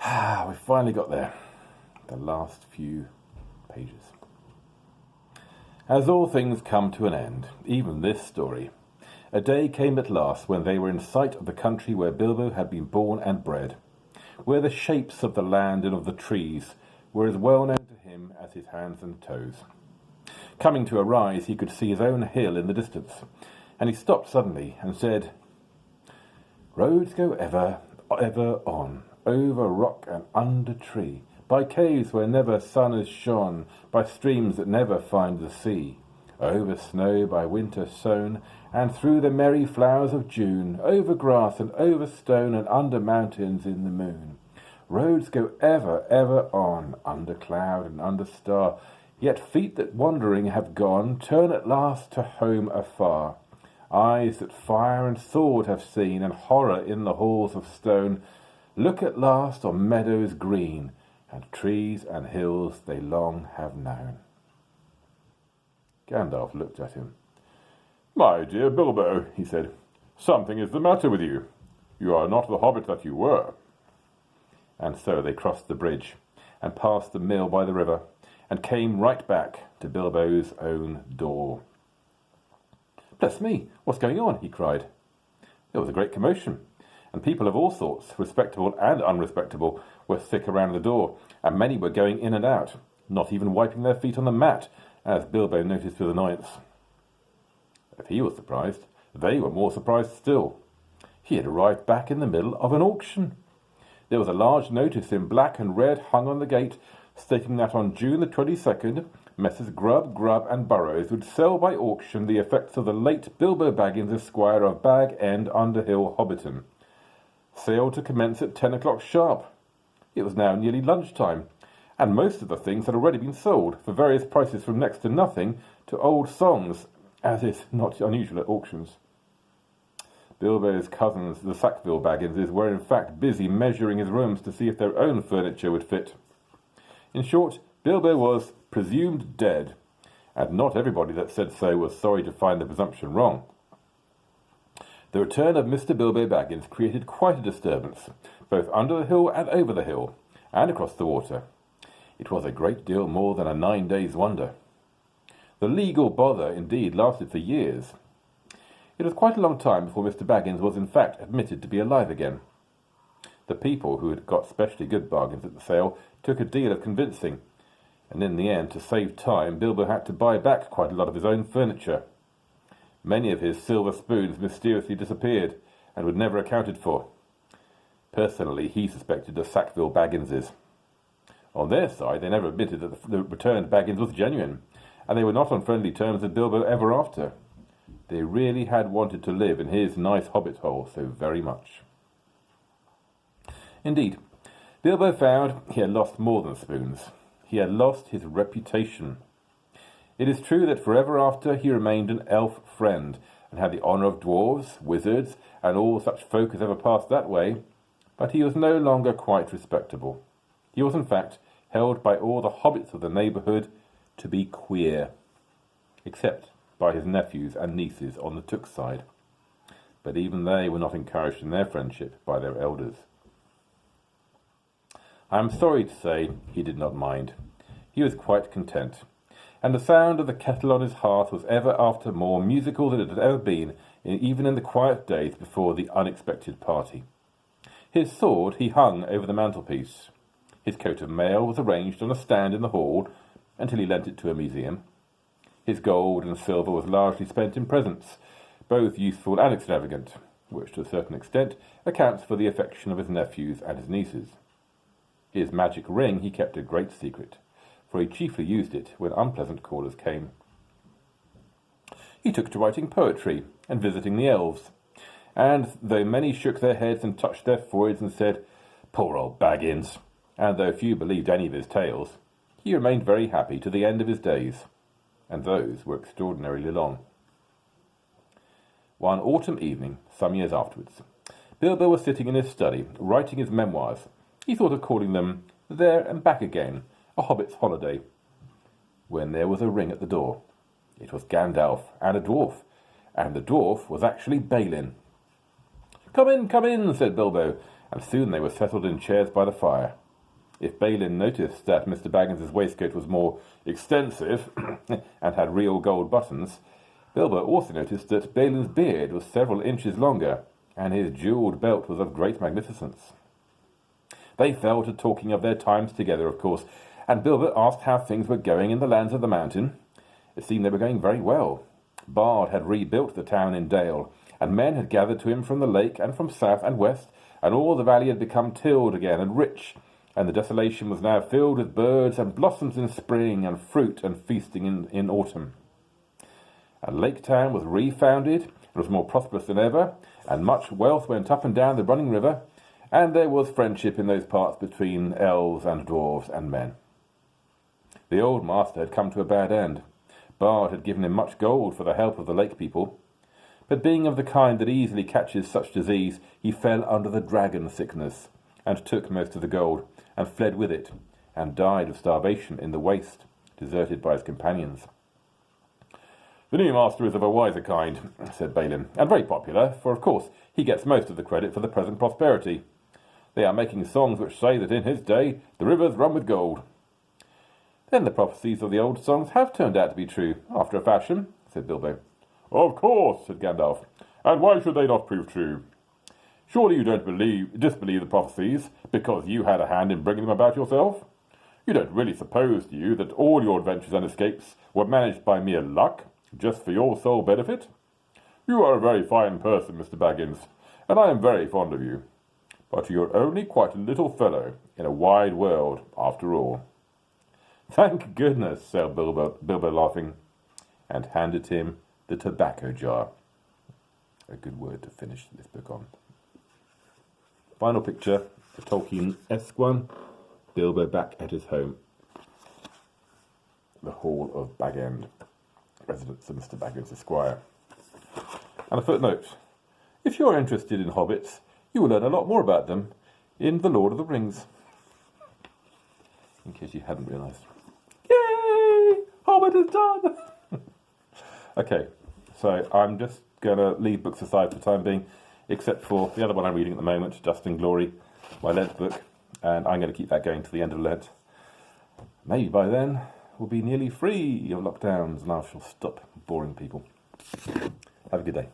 We finally got there. The last few pages. As all things come to an end, even this story, a day came at last when they were in sight of the country where Bilbo had been born and bred, where the shapes of the land and of the trees were as well known to him as his hands and toes. Coming to a rise, he could see his own hill in the distance, and he stopped suddenly and said, "Roads go ever, ever on, over rock and under tree, by caves where never sun has shone, by streams that never find the sea, over snow by winter sown, and through the merry flowers of June, over grass and over stone, and under mountains in the moon. Roads go ever, ever on, under cloud and under star, yet feet that wandering have gone turn at last to home afar. Eyes that fire and sword have seen, and horror in the halls of stone, look at last on meadows green, and trees and hills they long have known." Gandalf looked at him. "My dear Bilbo," he said, "something is the matter with you. You are not the hobbit that you were." And so they crossed the bridge, and passed the mill by the river, and came right back to Bilbo's own door. "Bless me, what's going on?" he cried. There was a great commotion, and people of all sorts, respectable and unrespectable, were thick around the door, and many were going in and out, not even wiping their feet on the mat, as Bilbo noticed with annoyance. If he was surprised, they were more surprised still. He had arrived back in the middle of an auction. There was a large notice in black and red hung on the gate, stating that on June the 22nd, Messrs. Grubb and Burrows would sell by auction the effects of the late Bilbo Baggins, Esquire of Bag End, Underhill, Hobbiton. Sale to commence at 10 o'clock sharp. It was now nearly lunchtime, and most of the things had already been sold, for various prices from next to nothing to old songs, as is not unusual at auctions. Bilbo's cousins, the Sackville Bagginses, were in fact busy measuring his rooms to see if their own furniture would fit. In short, Bilbo was presumed dead, and not everybody that said so was sorry to find the presumption wrong. The return of Mr. Bilbo Baggins created quite a disturbance, both under the hill and over the hill, and across the water. It was a great deal more than a 9 days' wonder. The legal bother, indeed, lasted for years. It was quite a long time before Mr. Baggins was in fact admitted to be alive again. The people who had got specially good bargains at the sale took a deal of convincing, and in the end, to save time, Bilbo had to buy back quite a lot of his own furniture. Many of his silver spoons mysteriously disappeared and were never accounted for. Personally, he suspected the Sackville Bagginses. On their side, they never admitted that the returned Baggins was genuine, and they were not on friendly terms with Bilbo ever after. They really had wanted to live in his nice hobbit hole so very much. Indeed, Bilbo found he had lost more than spoons. He had lost his reputation. It is true that forever after he remained an elf friend, and had the honour of dwarves, wizards, and all such folk as ever passed that way, but he was no longer quite respectable. He was in fact held by all the hobbits of the neighbourhood to be queer, except by his nephews and nieces on the Took side. But even they were not encouraged in their friendship by their elders. I am sorry to say he did not mind. He was quite content, and the sound of the kettle on his hearth was ever after more musical than it had ever been, even in the quiet days before the unexpected party. His sword he hung over the mantelpiece. His coat of mail was arranged on a stand in the hall until he lent it to a museum. His gold and silver was largely spent in presents, both useful and extravagant, which to a certain extent accounts for the affection of his nephews and his nieces. His magic ring he kept a great secret, for he chiefly used it when unpleasant callers came. He took to writing poetry and visiting the elves, and though many shook their heads and touched their foreheads and said, "Poor old Baggins," and though few believed any of his tales, he remained very happy to the end of his days, and those were extraordinarily long. One autumn evening, some years afterwards, Bilbo was sitting in his study, writing his memoirs. He thought of calling them There and Back Again, a Hobbit's Holiday, when there was a ring at the door. It was Gandalf and a dwarf, and the dwarf was actually Balin. Come in," said Bilbo, and soon they were settled in chairs by the fire. If Balin noticed that Mr. Baggins's waistcoat was more extensive and had real gold buttons, Bilbo also noticed that Balin's beard was several inches longer, and his jewelled belt was of great magnificence. They fell to talking of their times together, of course, and Bilbo asked how things were going in the lands of the mountain. It seemed they were going very well. Bard had rebuilt the town in Dale, and men had gathered to him from the lake and from south and west, and all the valley had become tilled again and rich, and the desolation was now filled with birds and blossoms in spring and fruit and feasting in autumn. And Lake Town was refounded and was more prosperous than ever, and much wealth went up and down the running river, and there was friendship in those parts between elves and dwarves and men. The old master had come to a bad end. Bard had given him much gold for the help of the lake people, but being of the kind that easily catches such disease, he fell under the dragon sickness, and took most of the gold, and fled with it, and died of starvation in the waste, deserted by his companions. The new master is of a wiser kind, said Balin, and very popular, for of course he gets most of the credit for the present prosperity. They are making songs which say that in his day the rivers run with gold. Then the prophecies of the old songs have turned out to be true, after a fashion, said Bilbo. Of course, said Gandalf, and why should they not prove true? Surely you don't disbelieve the prophecies because you had a hand in bringing them about yourself? You don't really suppose, do you, that all your adventures and escapes were managed by mere luck, just for your sole benefit? You are a very fine person, Mr. Baggins, and I am very fond of you. But you're only quite a little fellow in a wide world, after all. Thank goodness, said Bilbo laughing, and handed him the tobacco jar. A good word to finish this book on. Final picture, the Tolkien-esque one, Bilbo back at his home. The Hall of Bag End, residence of Mr. Baggins Esquire. And a footnote. If you're interested in hobbits, you will learn a lot more about them in The Lord of the Rings. In case you hadn't realised. Yay! Hobbit is done! Okay, so I'm just going to leave books aside for the time being, except for the other one I'm reading at the moment, Dust and Glory, my Lent book, and I'm going to keep that going to the end of Lent. Maybe by then we'll be nearly free of lockdowns and I shall stop boring people. Have a good day.